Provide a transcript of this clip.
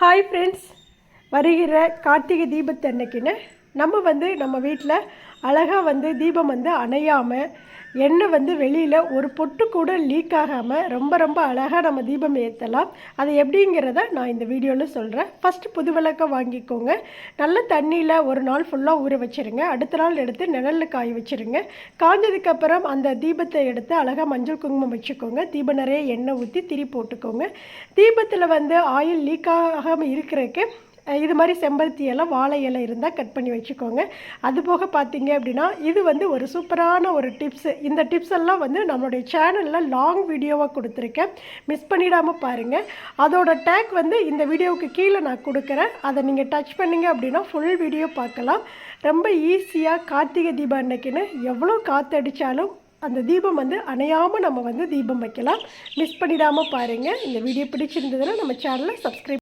Hi friends, வருகிற கார்த்திகை தீபத்தன்னைக்குன்னு நம்ம வீட்டில் அழகாக தீபம் அணையாமல் எண்ணெய் வெளியில் ஒரு பொட்டு கூட லீக் ஆகாமல் ரொம்ப அழகாக நம்ம தீபம் ஏற்றலாம். அது எப்படிங்கிறத நான் இந்த வீடியோவில் சொல்கிறேன். ஃபஸ்ட்டு புது விளக்கம் வாங்கிக்கோங்க. நல்ல தண்ணியில் ஒரு நாள் ஃபுல்லாக ஊற வச்சுருங்க. அடுத்த நாள் எடுத்து நிழலில் காய வச்சுருங்க. காஞ்சதுக்கப்புறம் அந்த தீபத்தை எடுத்து அழகாக மஞ்சள் குங்குமம் வச்சுக்கோங்க. தீபம் நிறைய எண்ணெய் ஊற்றி திரி போட்டுக்கோங்க. தீபத்தில் ஆயில் லீக் ஆகாமல் இருக்கிறதுக்கு இது மாதிரி செம்பருத்தி இலை, வாழை இலை இருந்தால் கட் பண்ணி வச்சுக்கோங்க. அது போக பார்த்தீங்க அப்படின்னா இது ஒரு சூப்பரான ஒரு டிப்ஸு. இந்த டிப்ஸ் எல்லாம் நம்மளுடைய சேனலில் லாங் வீடியோவாக கொடுத்துருக்கேன். மிஸ் பண்ணிடாமல் பாருங்கள். அதோட டேக் இந்த வீடியோவுக்கு கீழே நான் கொடுக்குறேன். அதை நீங்கள் டச் பண்ணிங்க அப்படின்னா ஃபுல் வீடியோ பார்க்கலாம். ரொம்ப ஈஸியாக கார்த்திகை தீபம் அன்னைக்குன்னு எவ்வளோ காற்றடித்தாலும் அந்த தீபம் அணையாமல் நம்ம தீபம் வைக்கலாம். மிஸ் பண்ணிடாமல் பாருங்கள். இந்த வீடியோ பிடிச்சிருந்ததுன்னா நம்ம சேனலை சப்ஸ்கிரைப்